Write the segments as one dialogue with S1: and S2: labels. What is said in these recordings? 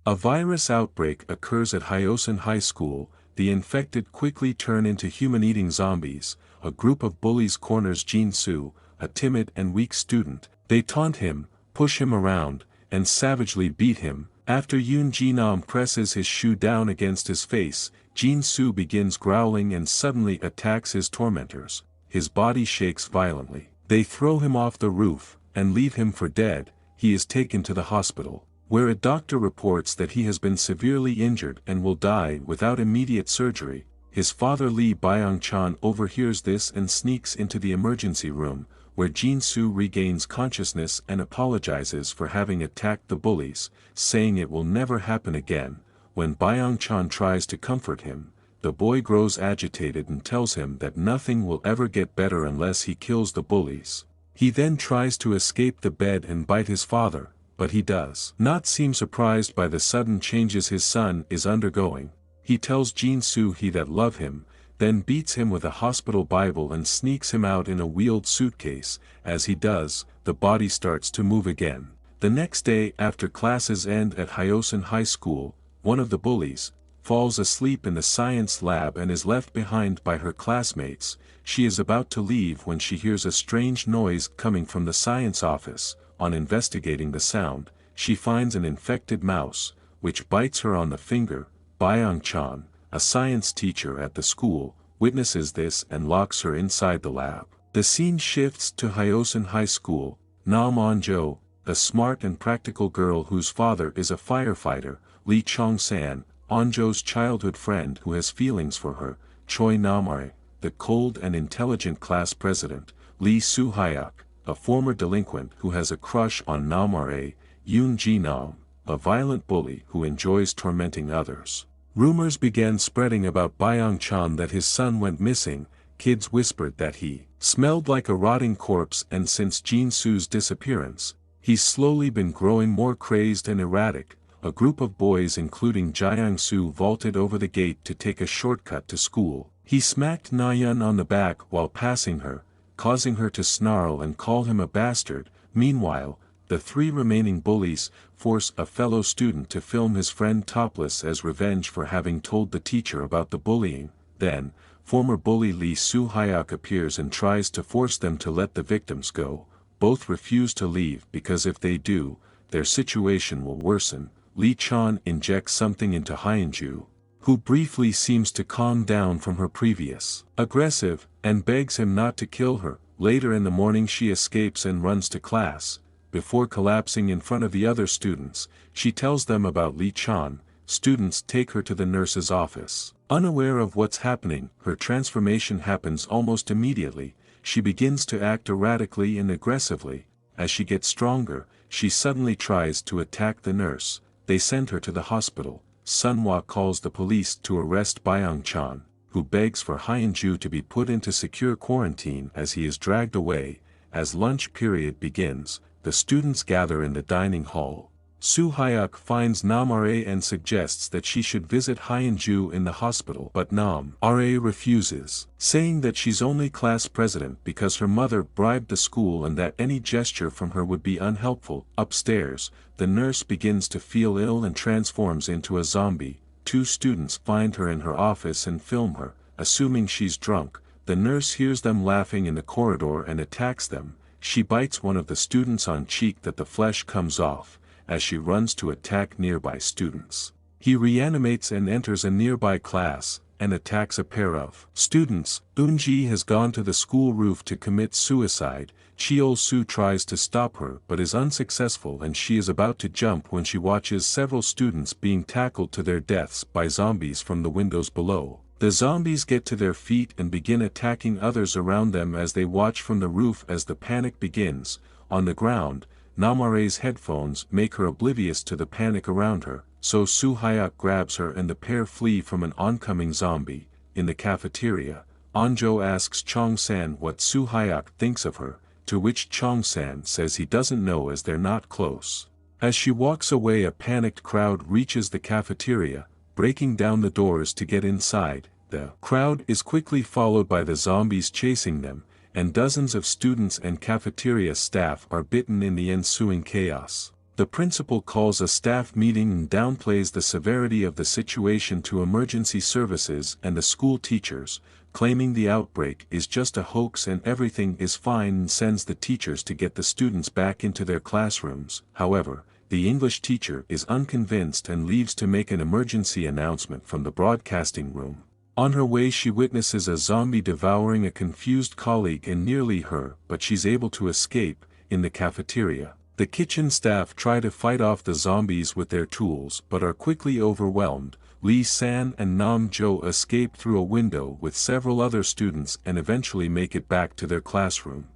S1: A virus outbreak occurs at Hyosun High School. The infected quickly turn into human-eating zombies. A group of bullies corners Jin-soo, a timid and weak student. They taunt him, push him around, and savagely beat him. After Yoon Ji-nam presses his shoe down against his face, Jin-soo begins growling and suddenly attacks his tormentors. His body shakes violently. They throw him off the roof, and leave him for dead. He is taken to the hospital, where a doctor reports that he has been severely injured and will die without immediate surgery. His father Lee Byung-chan overhears this and sneaks into the emergency room, where Jin-soo regains consciousness and apologizes for having attacked the bullies, saying it will never happen again. When Byung-chan tries to comfort him, the boy grows agitated and tells him that nothing will ever get better unless he kills the bullies. He then tries to escape the bed and bite his father, but he does not seem surprised by the sudden changes his son is undergoing. He tells Jin-soo he that love him, then beats him with a hospital Bible and sneaks him out in a wheeled suitcase. As he does, the body starts to move again. The next day after classes end at Hyosun High School, one of the bullies falls asleep in the science lab and is left behind by her classmates. She is about to leave when she hears a strange noise coming from the science office. On investigating the sound, she finds an infected mouse, which bites her on the finger. Byung-chan, a science teacher at the school, witnesses this and locks her inside the lab. The scene shifts to Hyosun High School. Nam On-jo, a smart and practical girl whose father is a firefighter, Lee Chong-san, On-jo's childhood friend who has feelings for her, Choi Nam-ae, the cold and intelligent class president, Lee Soo-hyuk, a former delinquent who has a crush on Nam-ae, Yoon Ji-nam, a violent bully who enjoys tormenting others. Rumors began spreading about Byung-chan that his son went missing. Kids whispered that he smelled like a rotting corpse, and since Jin-soo's disappearance, he's slowly been growing more crazed and erratic. A group of boys including Jae-soo vaulted over the gate to take a shortcut to school. He smacked Na-yeon on the back while passing her, causing her to snarl and call him a bastard. Meanwhile, the three remaining bullies force a fellow student to film his friend topless as revenge for having told the teacher about the bullying. Then, former bully Lee Soo-hyuk appears and tries to force them to let the victims go. Both refuse to leave because if they do, their situation will worsen. Lee Chan injects something into Hyunju, who briefly seems to calm down from her previous aggressive, and begs him not to kill her. Later in the morning she escapes and runs to class. Before collapsing in front of the other students, she tells them about Lee Chan. Students take her to the nurse's office. Unaware of what's happening, her transformation happens almost immediately. She begins to act erratically and aggressively. As she gets stronger, she suddenly tries to attack the nurse. They send her to the hospital. Sunhwa calls the police to arrest Byung-chan, who begs for Hyunju to be put into secure quarantine as he is dragged away. As lunch period begins, the students gather in the dining hall. Soo-hyuk finds Nam-ae and suggests that she should visit Hyunju in the hospital, but Nam-ae refuses, saying that she's only class president because her mother bribed the school and that any gesture from her would be unhelpful. Upstairs, the nurse begins to feel ill and transforms into a zombie. Two students find her in her office and film her. Assuming she's drunk, the nurse hears them laughing in the corridor and attacks them. She bites one of the students on cheek that the flesh comes off. As she runs to attack nearby students, he reanimates and enters a nearby class, and attacks a pair of students. Eunji has gone to the school roof to commit suicide. Cheol-soo tries to stop her but is unsuccessful, and she is about to jump when she watches several students being tackled to their deaths by zombies from the windows below. The zombies get to their feet and begin attacking others around them as they watch from the roof as the panic begins. On the ground, Nam-ae's headphones make her oblivious to the panic around her, so Soo-hyuk grabs her and the pair flee from an oncoming zombie. In the cafeteria, On-jo asks Chong-san what Soo-hyuk thinks of her, to which Chong-san says he doesn't know as they're not close. As she walks away, a panicked crowd reaches the cafeteria, breaking down the doors to get inside. The crowd is quickly followed by the zombies chasing them, and dozens of students and cafeteria staff are bitten in the ensuing chaos. The principal calls a staff meeting and downplays the severity of the situation to emergency services and the school teachers, claiming the outbreak is just a hoax and everything is fine, and sends the teachers to get the students back into their classrooms. However, the English teacher is unconvinced and leaves to make an emergency announcement from the broadcasting room. On her way, she witnesses a zombie devouring a confused colleague and nearly her, but she's able to escape. In the cafeteria, the kitchen staff try to fight off the zombies with their tools but are quickly overwhelmed. Lee San and Nam Jo escape through a window with several other students and eventually make it back to their classroom.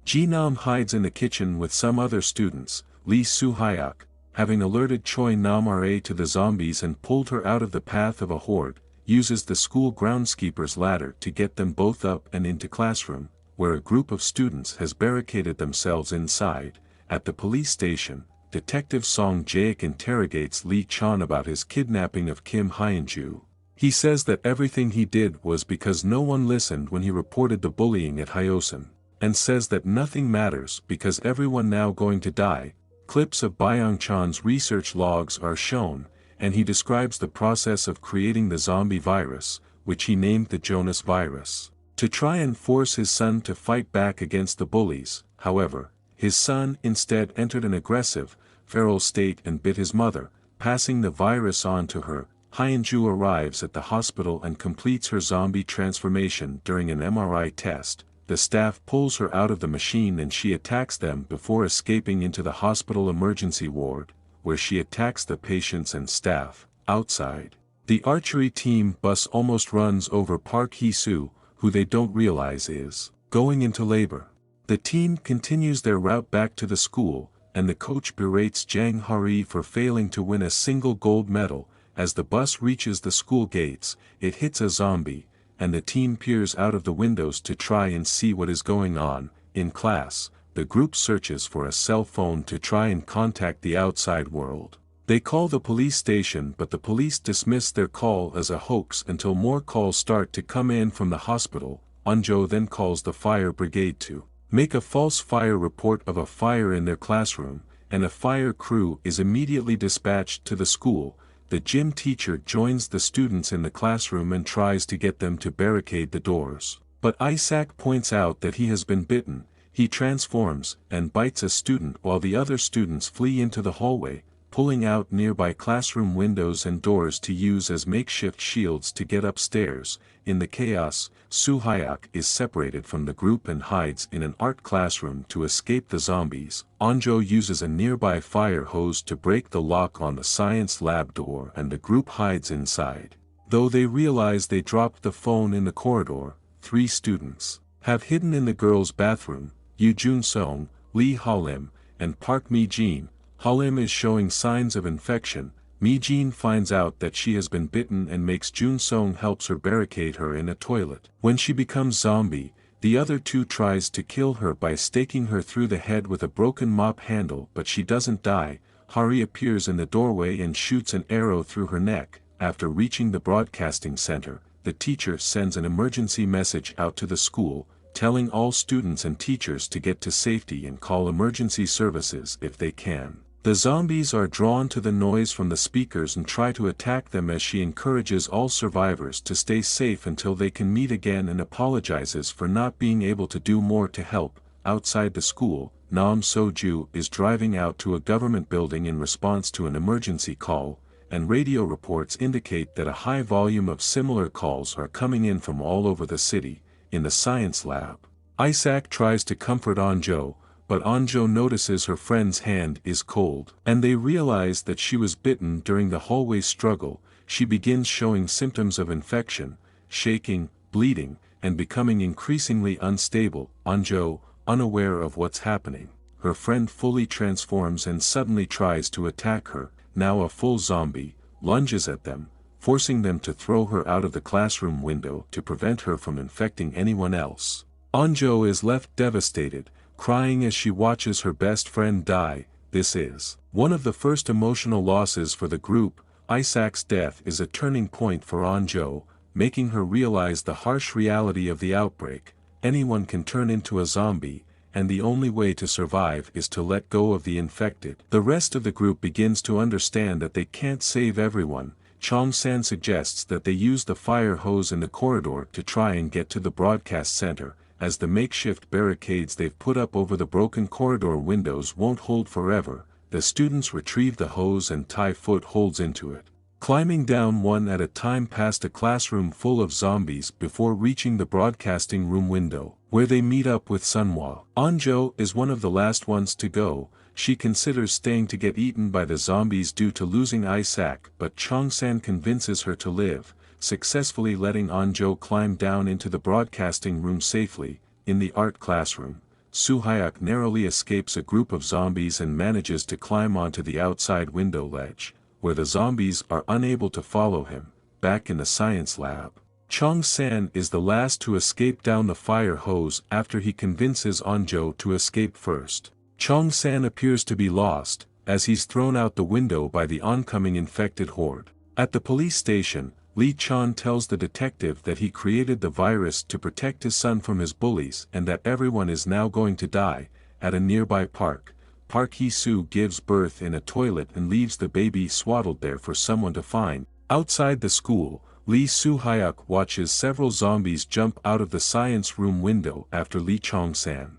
S1: Ji Nam hides in the kitchen with some other students. Lee Soo Hyuk, having alerted Choi Nam Ra to the zombies and pulled her out of the path of a horde, uses the school groundskeeper's ladder to get them both up and into classroom, where a group of students has barricaded themselves inside. At the police station, Detective Song Jaek interrogates Lee Chan about his kidnapping of Kim Hyunju. He says that everything he did was because no one listened when he reported the bullying at Hyosun, and says that nothing matters because everyone now going to die. Clips of Byung Chan's research logs are shown, and he describes the process of creating the zombie virus, which he named the Jonas virus, to try and force his son to fight back against the bullies. However, his son instead entered an aggressive, feral state and bit his mother, passing the virus on to her. Hyunju arrives at the hospital and completes her zombie transformation during an MRI test. The staff pulls her out of the machine and she attacks them before escaping into the hospital emergency ward, where she attacks the patients and staff. Outside, the archery team bus almost runs over Park Hee-soo, who they don't realize is going into labor. The team continues their route back to the school, and the coach berates Jang Hari for failing to win a single gold medal. As the bus reaches the school gates, it hits a zombie, and the team peers out of the windows to try and see what is going on. In class, the group searches for a cell phone to try and contact the outside world. They call the police station, but the police dismiss their call as a hoax until more calls start to come in from the hospital. Onjo then calls the fire brigade to make a false fire report of a fire in their classroom, and a fire crew is immediately dispatched to the school. The gym teacher joins the students in the classroom and tries to get them to barricade the doors. But Isaac points out that he has been bitten. He transforms and bites a student while the other students flee into the hallway, pulling out nearby classroom windows and doors to use as makeshift shields to get upstairs. In the chaos, Soo Hyuk is separated from the group and hides in an art classroom to escape the zombies. Onjo uses a nearby fire hose to break the lock on the science lab door and the group hides inside. Though they realize they dropped the phone in the corridor, 3 students have hidden in the girls' bathroom: Yoo Jun Song, Lee Ha-lim, and Park Mi-jin. Ha-lim is showing signs of infection. Mi-jin finds out that she has been bitten and makes Jun Song helps her barricade her in a toilet. When she becomes zombie, the other 2 tries to kill her by staking her through the head with a broken mop handle, but she doesn't die. Hari appears in the doorway and shoots an arrow through her neck. After reaching the broadcasting center, the teacher sends an emergency message out to the school, telling all students and teachers to get to safety and call emergency services if they can. The zombies are drawn to the noise from the speakers and try to attack them as she encourages all survivors to stay safe until they can meet again and apologizes for not being able to do more to help. Outside the school, Nam So-ju is driving out to a government building in response to an emergency call, and radio reports indicate that a high volume of similar calls are coming in from all over the city. In the science lab, Isaac tries to comfort Onjo, but Onjo notices her friend's hand is cold, and they realize that she was bitten during the hallway struggle. She begins showing symptoms of infection, shaking, bleeding, and becoming increasingly unstable. Onjo, unaware of what's happening, her friend fully transforms and suddenly tries to attack her. Now a full zombie, lunges at them, forcing them to throw her out of the classroom window to prevent her from infecting anyone else. Onjo is left devastated, crying as she watches her best friend die. This is one of the first emotional losses for the group. Isaac's death is a turning point for Onjo, making her realize the harsh reality of the outbreak. Anyone can turn into a zombie, and the only way to survive is to let go of the infected. The rest of the group begins to understand that they can't save everyone. Chong-san suggests that they use the fire hose in the corridor to try and get to the broadcast center, as the makeshift barricades they've put up over the broken corridor windows won't hold forever. The students retrieve the hose and tie footholds into it, climbing down one at a time past a classroom full of zombies before reaching the broadcasting room window, where they meet up with Sunhwa. Anjo is one of the last ones to go. She considers staying to get eaten by the zombies due to losing Isaac, but Chong-san convinces her to live, successfully letting Anjo climb down into the broadcasting room safely. In the art classroom, Soo-hyuk narrowly escapes a group of zombies and manages to climb onto the outside window ledge, where the zombies are unable to follow him. Back in the science lab, Chong-san is the last to escape down the fire hose after he convinces Anjo to escape first. Chong-san appears to be lost, as he's thrown out the window by the oncoming infected horde. At the police station, Lee Chan tells the detective that he created the virus to protect his son from his bullies and that everyone is now going to die. At a nearby park, Park Hee-soo gives birth in a toilet and leaves the baby swaddled there for someone to find. Outside the school, Lee Soo-hyuk watches several zombies jump out of the science room window after Lee Chong-san.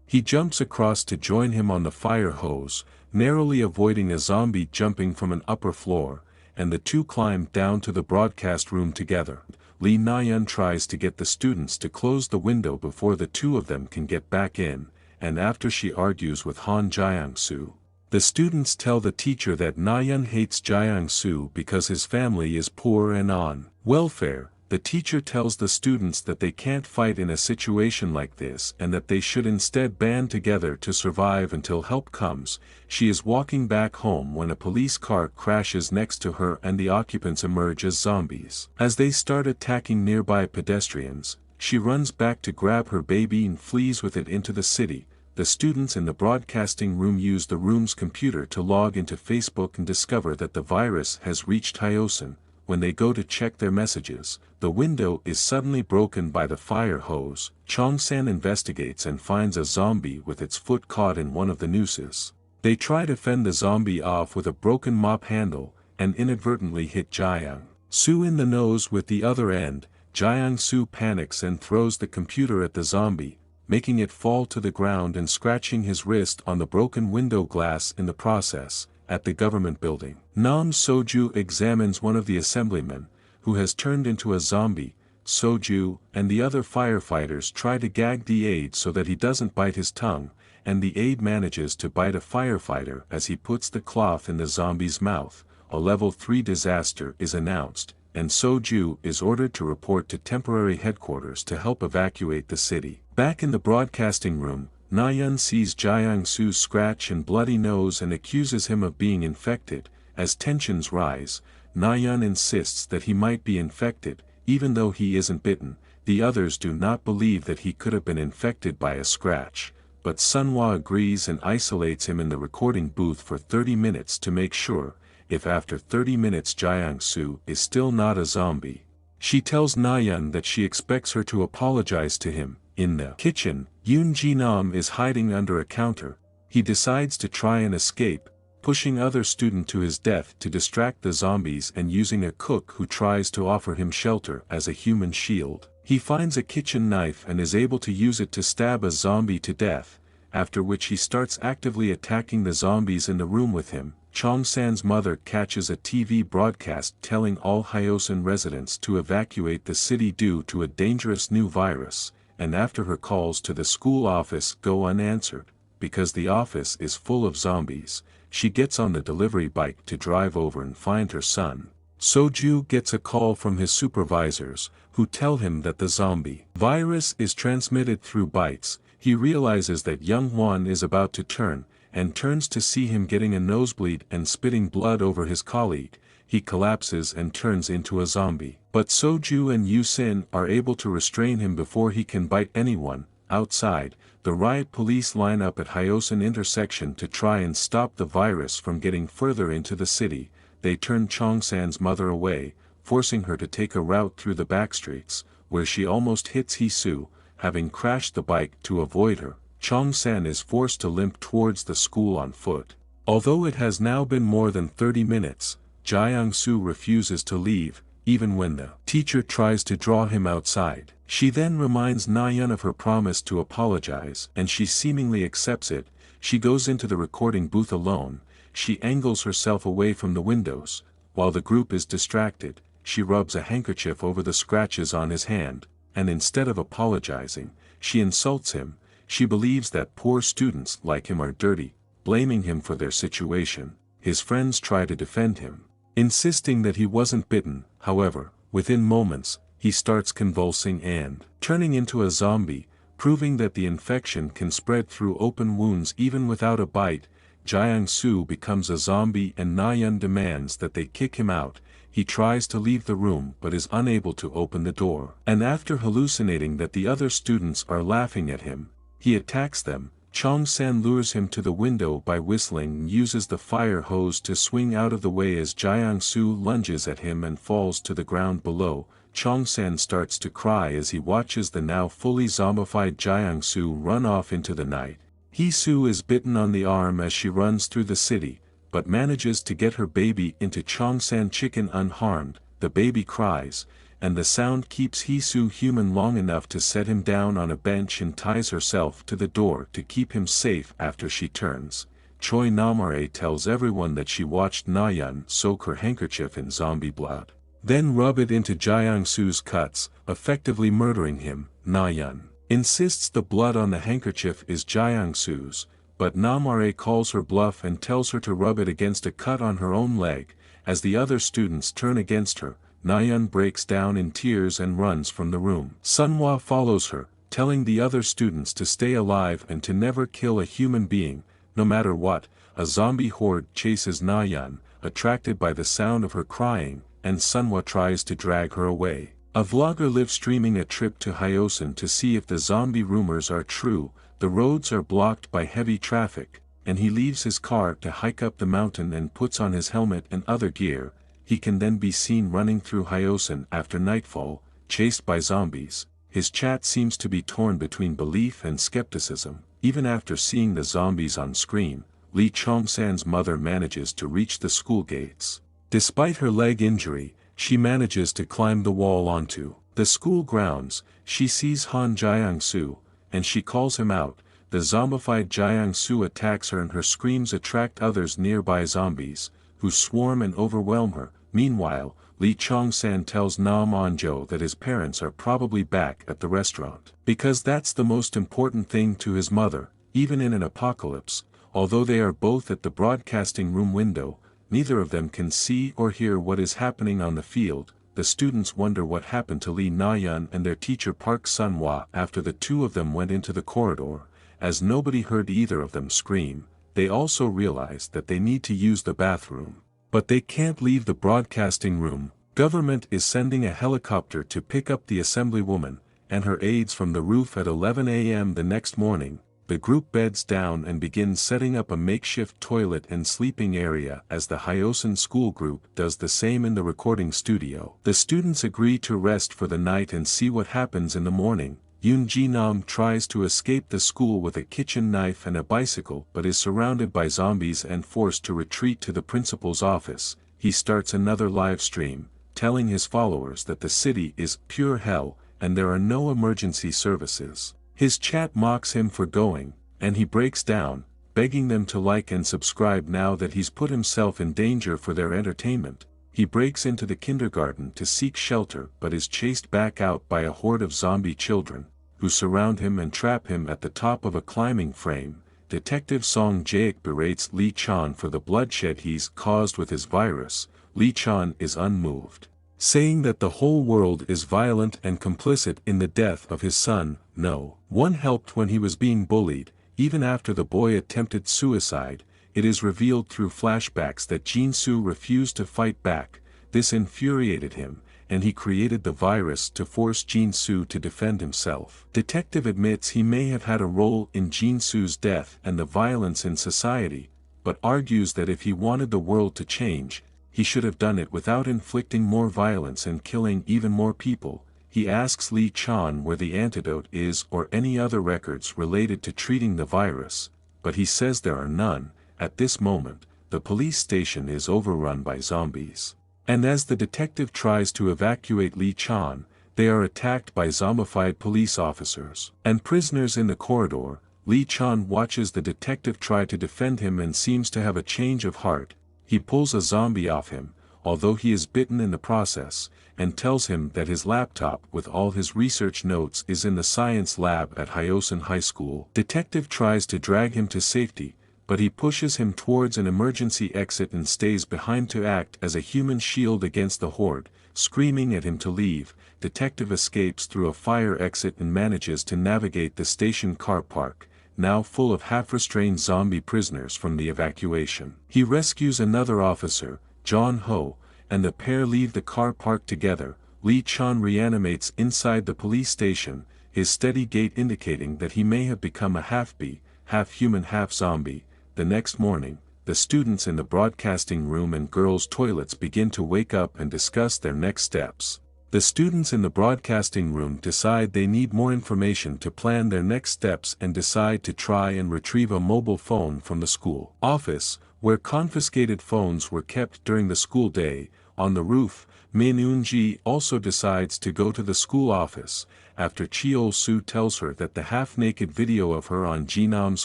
S1: He jumps across to join him on the fire hose, narrowly avoiding a zombie jumping from an upper floor, and the two climb down to the broadcast room together. Lee Na-yeon tries to get the students to close the window before the two of them can get back in, and after she argues with Han Jae-soo, the students tell the teacher that Na-yeon hates Jae-soo because his family is poor and on welfare. The teacher tells the students that they can't fight in a situation like this and that they should instead band together to survive until help comes. She is walking back home when a police car crashes next to her and the occupants emerge as zombies. As they start attacking nearby pedestrians, she runs back to grab her baby and flees with it into the city. The students in the broadcasting room use the room's computer to log into Facebook and discover that the virus has reached Hyosun. When they go to check their messages, the window is suddenly broken by the fire hose. Chong-san investigates and finds a zombie with its foot caught in one of the nooses. They try to fend the zombie off with a broken mop handle, and inadvertently hit Jae-soo in the nose with the other end. Jae-soo panics and throws the computer at the zombie, making it fall to the ground and scratching his wrist on the broken window glass in the process. At the government building, Nam Soju examines one of the assemblymen, who has turned into a zombie. Soju and the other firefighters try to gag the aide so that he doesn't bite his tongue, and the aide manages to bite a firefighter as he puts the cloth in the zombie's mouth. A level 3 disaster is announced, and Soju is ordered to report to temporary headquarters to help evacuate the city. Back in the broadcasting room, Na-yeon sees Jae-soo's scratch and bloody nose and accuses him of being infected. As tensions rise, Na-yeon insists that he might be infected, even though he isn't bitten. The others do not believe that he could have been infected by a scratch, but Sunhwa agrees and isolates him in the recording booth for 30 minutes to make sure. If after 30 minutes Jae-soo is still not a zombie, she tells Na-yeon that she expects her to apologize to him. In the kitchen, Yoon Ji-nam is hiding under a counter. He decides to try and escape, pushing other student to his death to distract the zombies and using a cook who tries to offer him shelter as a human shield. He finds a kitchen knife and is able to use it to stab a zombie to death, after which he starts actively attacking the zombies in the room with him. Chong-san's mother catches a TV broadcast telling all Hyosun residents to evacuate the city due to a dangerous new virus, and after her calls to the school office go unanswered, because the office is full of zombies, she gets on the delivery bike to drive over and find her son. Soju gets a call from his supervisors, who tell him that the zombie virus is transmitted through bites. He realizes that Young Won is about to turn, and turns to see him getting a nosebleed and spitting blood over his colleague. He collapses and turns into a zombie. But Soju and Yu-sin are able to restrain him before he can bite anyone. Outside, the riot police line up at Hyosun intersection to try and stop the virus from getting further into the city. They turn Chong-san's mother away, forcing her to take a route through the backstreets, where she almost hits Hee-soo, having crashed the bike to avoid her. Chong-san is forced to limp towards the school on foot. Although it has now been more than 30 minutes, Jiang-su refuses to leave, even when the teacher tries to draw him outside. She then reminds Na-yeon of her promise to apologize, and she seemingly accepts it. She goes into the recording booth alone. She angles herself away from the windows. While the group is distracted, she rubs a handkerchief over the scratches on his hand, and instead of apologizing, she insults him. She believes that poor students like him are dirty, blaming him for their situation. His friends try to defend him, insisting that he wasn't bitten. However, within moments, he starts convulsing and turning into a zombie, proving that the infection can spread through open wounds even without a bite. Jiang-su becomes a zombie and Na-yeon demands that they kick him out. He tries to leave the room but is unable to open the door. And after hallucinating that the other students are laughing at him, he attacks them. Chong-san lures him to the window by whistling and uses the fire hose to swing out of the way as Jiang-su lunges at him and falls to the ground below. Chong-san starts to cry as he watches the now fully zombified Jiang-su run off into the night. Hee-soo is bitten on the arm as she runs through the city, but manages to get her baby into Chong-san chicken unharmed. The baby cries, and the sound keeps Hee-soo human long enough to set him down on a bench and ties herself to the door to keep him safe. After she turns, Choi Namare tells everyone that she watched Na-yeon soak her handkerchief in zombie blood, then rub it into Jiang-su's cuts, effectively murdering him. Na-yeon insists the blood on the handkerchief is Jiang-su's, but Namare calls her bluff and tells her to rub it against a cut on her own leg. As the other students turn against her, Na-yeon breaks down in tears and runs from the room. Sunhwa follows her, telling the other students to stay alive and to never kill a human being, no matter what. A zombie horde chases Na-yeon, attracted by the sound of her crying, and Sunhwa tries to drag her away. A vlogger live streaming a trip to Hyosun to see if the zombie rumors are true. The roads are blocked by heavy traffic, and he leaves his car to hike up the mountain and puts on his helmet and other gear. He can then be seen running through Hyosun after nightfall, chased by zombies. His chat seems to be torn between belief and skepticism. Even after seeing the zombies on screen, Lee Chong-san's mother manages to reach the school gates. Despite her leg injury, she manages to climb the wall onto the school grounds. She sees Han Jiang-su, and she calls him out. The zombified Jiang-su attacks her and her screams attract others nearby zombies, who swarm and overwhelm her. Meanwhile, Lee Chong-san tells Nam On-jo that his parents are probably back at the restaurant, because that's the most important thing to his mother, even in an apocalypse. Although they are both at the broadcasting room window, neither of them can see or hear what is happening on the field. The students wonder what happened to Lee Na-yeon and their teacher Park Sunhwa after the two of them went into the corridor. As nobody heard either of them scream, they also realize that they need to use the bathroom. But they can't leave the broadcasting room. Government is sending a helicopter to pick up the assemblywoman and her aides from the roof at 11 a.m. the next morning. The group beds down and begins setting up a makeshift toilet and sleeping area as the Hyosun school group does the same in the recording studio. The students agree to rest for the night and see what happens in the morning. Yoon Ji-nam tries to escape the school with a kitchen knife and a bicycle but is surrounded by zombies and forced to retreat to the principal's office. He starts another live stream, telling his followers that the city is pure hell and there are no emergency services. His chat mocks him for going, and he breaks down, begging them to like and subscribe now that he's put himself in danger for their entertainment. He breaks into the kindergarten to seek shelter but is chased back out by a horde of zombie children, who surround him and trap him at the top of a climbing frame. Detective Song Jaek berates Lee Chan for the bloodshed he's caused with his virus. Lee Chan is unmoved, saying that the whole world is violent and complicit in the death of his son. No one helped when he was being bullied. Even after the boy attempted suicide, it is revealed through flashbacks that Jin-soo refused to fight back. This infuriated him, and he created the virus to force Jin-soo to defend himself. Detective admits he may have had a role in Jin-soo's death and the violence in society, but argues that if he wanted the world to change, he should have done it without inflicting more violence and killing even more people. he asks Lee Chan where the antidote is or any other records related to treating the virus, but he says there are none. At this moment, the police station is overrun by zombies. And as the detective tries to evacuate Lee Chan, they are attacked by zombified police officers and prisoners in the corridor. Lee Chan watches the detective try to defend him and seems to have a change of heart. He pulls a zombie off him, although he is bitten in the process, and tells him that his laptop with all his research notes is in the science lab at Hyosun High School. Detective tries to drag him to safety, but he pushes him towards an emergency exit and stays behind to act as a human shield against the horde. Screaming at him to leave, Detective escapes through a fire exit and manages to navigate the station car park, now full of half-restrained zombie prisoners from the evacuation. He rescues another officer, John Ho, and the pair leave the car park together. Lee Chan reanimates inside the police station, his steady gait indicating that he may have become a half-bee, half-human half-zombie. The next morning, the students in the broadcasting room and girls' toilets begin to wake up and discuss their next steps. The students in the broadcasting room decide they need more information to plan their next steps and decide to try and retrieve a mobile phone from the school office, where confiscated phones were kept during the school day. On the roof, Min Eun-ji also decides to go to the school office, after Cheol-soo tells her that the half-naked video of her on Ji-nam's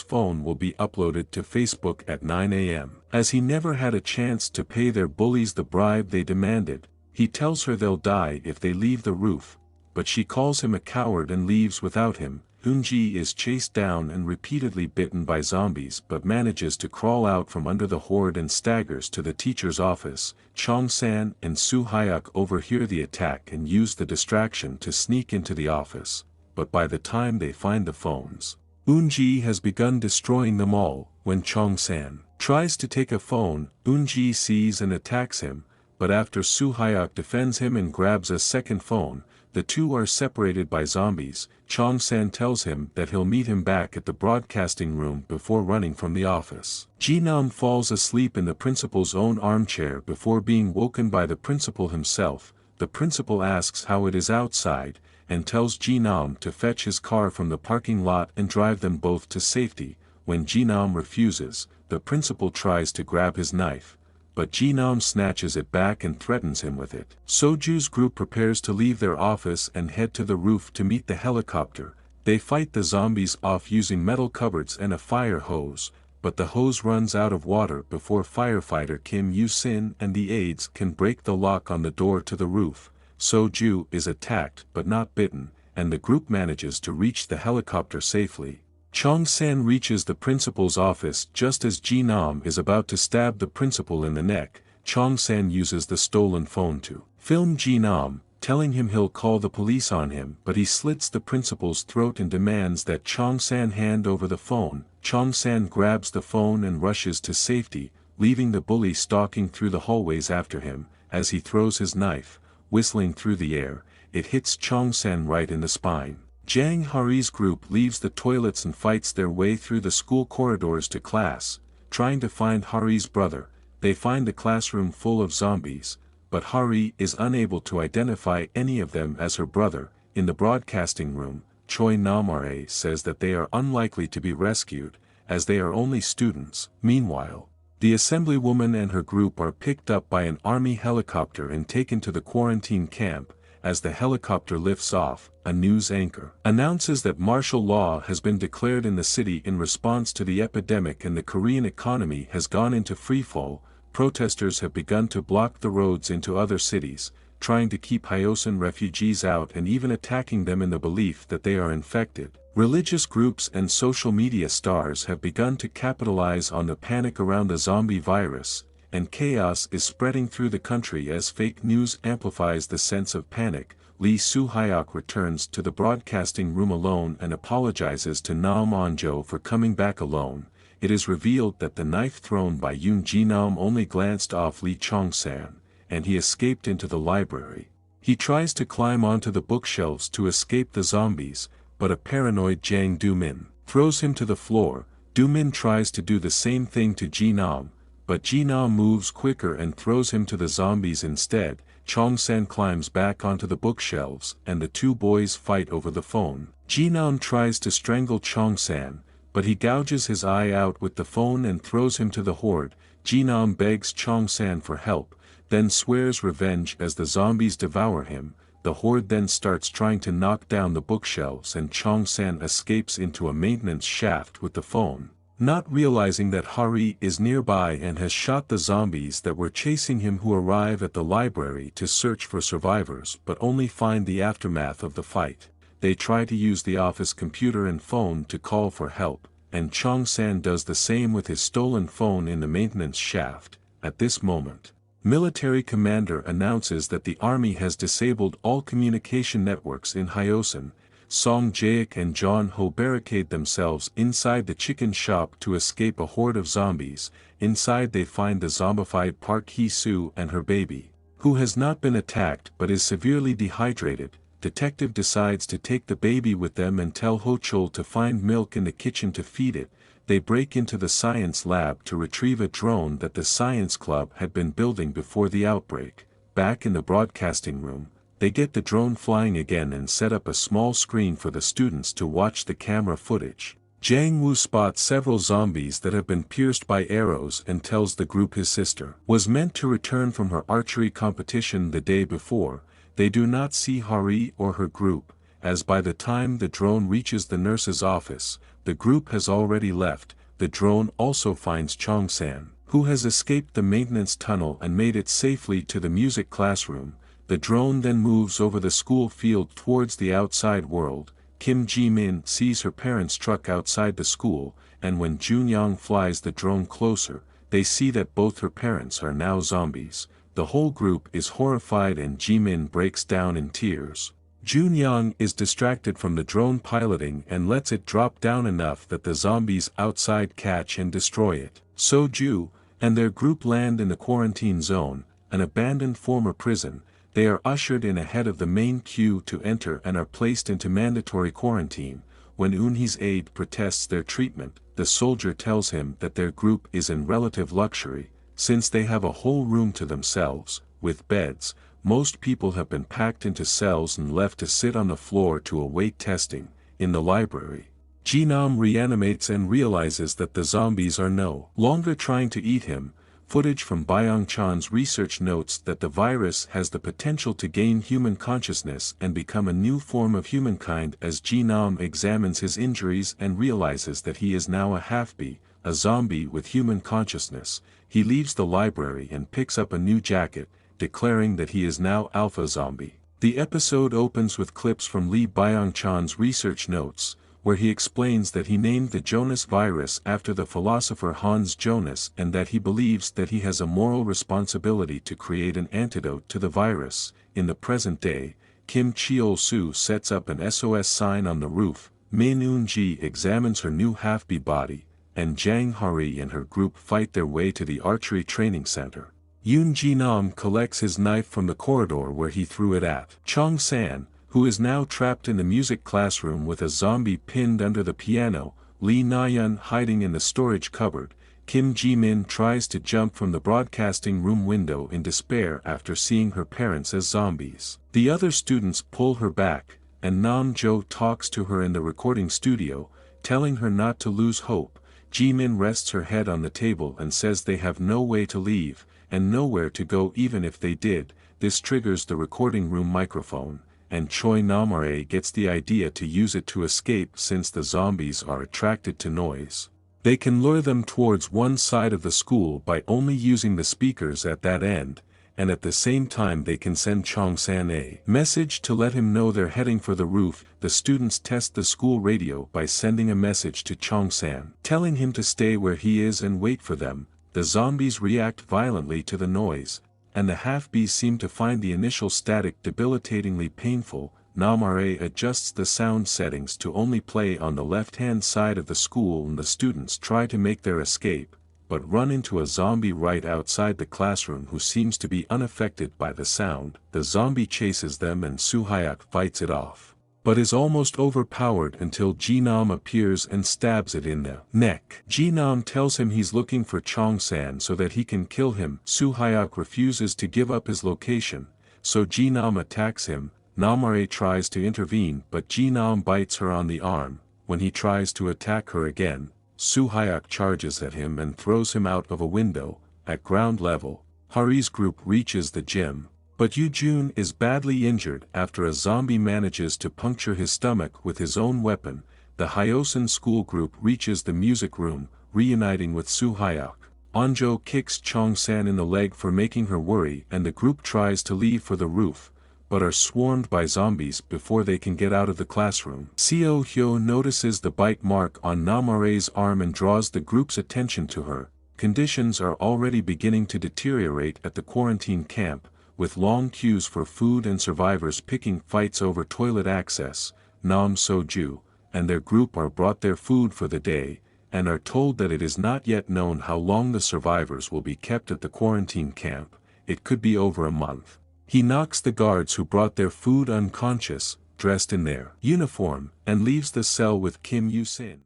S1: phone will be uploaded to Facebook at 9 a.m. As he never had a chance to pay their bullies the bribe they demanded, he tells her they'll die if they leave the roof, but she calls him a coward and leaves without him. Eun-ji is chased down and repeatedly bitten by zombies but manages to crawl out from under the horde and staggers to the teacher's office. Chong-san and Soo-hyuk overhear the attack and use the distraction to sneak into the office, but by the time they find the phones, Eun-ji has begun destroying them all. When Chong-san tries to take a phone, Eun-ji sees and attacks him, but after Soo-hyuk defends him and grabs a second phone, the two are separated by zombies. Chong-san tells him that he'll meet him back at the broadcasting room before running from the office. Ji-nam falls asleep in the principal's own armchair before being woken by the principal himself. The principal asks how it is outside, and tells Ji-nam to fetch his car from the parking lot and drive them both to safety. When Ji-nam refuses, the principal tries to grab his knife, but Ji-nam snatches it back and threatens him with it. Soju's group prepares to leave their office and head to the roof to meet the helicopter. They fight the zombies off using metal cupboards and a fire hose, but the hose runs out of water before firefighter Kim Yu-sin and the aides can break the lock on the door to the roof. Soju is attacked but not bitten, and the group manages to reach the helicopter safely. Chong-san reaches the principal's office just as Ji-nam is about to stab the principal in the neck. Chong-san uses the stolen phone to film Ji-nam, telling him he'll call the police on him, but he slits the principal's throat and demands that Chong-san hand over the phone. Chong-san grabs the phone and rushes to safety, leaving the bully stalking through the hallways after him. As he throws his knife, whistling through the air, it hits Chong-san right in the spine. Jang Hari's group leaves the toilets and fights their way through the school corridors to class, trying to find Hari's brother. They find the classroom full of zombies, but Hari is unable to identify any of them as her brother. In the broadcasting room, Choi Namare says that they are unlikely to be rescued, as they are only students. Meanwhile, the assemblywoman and her group are picked up by an army helicopter and taken to the quarantine camp. As the helicopter lifts off, a news anchor announces that martial law has been declared in the city in response to the epidemic and the Korean economy has gone into freefall. Protesters have begun to block the roads into other cities, trying to keep Hyosun refugees out and even attacking them in the belief that they are infected. Religious groups and social media stars have begun to capitalize on the panic around the zombie virus, and chaos is spreading through the country as fake news amplifies the sense of panic. Lee Soo-hyuk returns to the broadcasting room alone and apologizes to Nam On-jo for coming back alone. It is revealed that the knife thrown by Yoon Ji-nam only glanced off Lee Chong-san, and he escaped into the library. He tries to climb onto the bookshelves to escape the zombies, but a paranoid Jang Do-min throws him to the floor. Do-min tries to do the same thing to Ji-nam, but Ji-nam moves quicker and throws him to the zombies instead. Chong-san climbs back onto the bookshelves and the two boys fight over the phone. Ji-nam tries to strangle Chong-san, but he gouges his eye out with the phone and throws him to the horde. Ji-nam begs Chong-san for help, then swears revenge as the zombies devour him. The horde then starts trying to knock down the bookshelves and Chong-san escapes into a maintenance shaft with the phone, not realizing that Hari is nearby and has shot the zombies that were chasing him, who arrive at the library to search for survivors but only find the aftermath of the fight. They try to use the office computer and phone to call for help, and Chong-san does the same with his stolen phone in the maintenance shaft. At this moment, military commander announces that the army has disabled all communication networks in Hyosan. Song Jaek and John Ho barricade themselves inside the chicken shop to escape a horde of zombies. Inside they find the zombified Park Hee-soo and her baby, who has not been attacked but is severely dehydrated. Detective decides to take the baby with them and tell Ho-chul to find milk in the kitchen to feed it. They break into the science lab to retrieve a drone that the science club had been building before the outbreak. Back in the broadcasting room, they get the drone flying again and set up a small screen for the students to watch the camera footage. Jang Woo spots several zombies that have been pierced by arrows and tells the group his sister was meant to return from her archery competition the day before. They do not see Hari or her group, as by the time the drone reaches the nurse's office, the group has already left. The drone also finds Chong-san, who has escaped the maintenance tunnel and made it safely to the music classroom. The drone then moves over the school field towards the outside world. Kim Ji-min sees her parents' truck outside the school, and when Jun-young flies the drone closer, they see that both her parents are now zombies. The whole group is horrified and Ji-min breaks down in tears. Jun-young is distracted from the drone piloting and lets it drop down enough that the zombies outside catch and destroy it. So-ju and their group land in the quarantine zone, an abandoned former prison. They are ushered in ahead of the main queue to enter and are placed into mandatory quarantine. When Eun-hee's aide protests their treatment, the soldier tells him that their group is in relative luxury, since they have a whole room to themselves, with beds. Most people have been packed into cells and left to sit on the floor to await testing. In the library, Ji-nam reanimates and realizes that the zombies are no longer trying to eat him. Footage from Byung-chan's research notes that the virus has the potential to gain human consciousness and become a new form of humankind. As Ji-nam examines his injuries and realizes that he is now a half-bee, a zombie with human consciousness, he leaves the library and picks up a new jacket, declaring that he is now Alpha Zombie. The episode opens with clips from Lee Byung-chan's research notes, where he explains that he named the Jonas virus after the philosopher Hans Jonas and that he believes that he has a moral responsibility to create an antidote to the virus. In the present day, Kim Cheol-soo sets up an SOS sign on the roof, Min Eun-ji examines her new half-bee body, and Jang Hari and her group fight their way to the archery training center. Yoon Ji-nam collects his knife from the corridor where he threw it at Chong-san, who is now trapped in the music classroom with a zombie pinned under the piano. Lee Na-yeon hiding in the storage cupboard. Kim Ji-min tries to jump from the broadcasting room window in despair after seeing her parents as zombies. The other students pull her back, and Nam-jo talks to her in the recording studio, telling her not to lose hope. Ji-min rests her head on the table and says they have no way to leave, and nowhere to go even if they did. This triggers the recording room microphone, and Choi Nam-rae gets the idea to use it to escape since the zombies are attracted to noise. They can lure them towards one side of the school by only using the speakers at that end, and at the same time they can send Chong-san a message to let him know they're heading for the roof. The students test the school radio by sending a message to Chong-san, telling him to stay where he is and wait for them. The zombies react violently to the noise, and the half-bees seem to find the initial static debilitatingly painful. Nam-rae adjusts the sound settings to only play on the left-hand side of the school, and the students try to make their escape, but run into a zombie right outside the classroom who seems to be unaffected by the sound. The zombie chases them and Soo-hyuk fights it off, but is almost overpowered until Jinam appears and stabs it in the neck. Jinam tells him he's looking for Chong-san so that he can kill him. Su-hyuk refuses to give up his location, so Jinam attacks him. Namare tries to intervene but Jinam bites her on the arm. When he tries to attack her again, Su-hyuk charges at him and throws him out of a window. At ground level, Hari's group reaches the gym, but Yu-jun is badly injured after a zombie manages to puncture his stomach with his own weapon. The Hyosen school group reaches the music room, reuniting with Su-hyuk. Onjo kicks Chong-san in the leg for making her worry and the group tries to leave for the roof, but are swarmed by zombies before they can get out of the classroom. Seo-hyo notices the bite mark on Namare's arm and draws the group's attention to her. Conditions are already beginning to deteriorate at the quarantine camp, with long queues for food and survivors picking fights over toilet access. Nam So-ju and their group are brought their food for the day, and are told that it is not yet known how long the survivors will be kept at the quarantine camp. It could be over a month. He knocks the guards who brought their food unconscious, dressed in their uniform, and leaves the cell with Kim Yu-sin.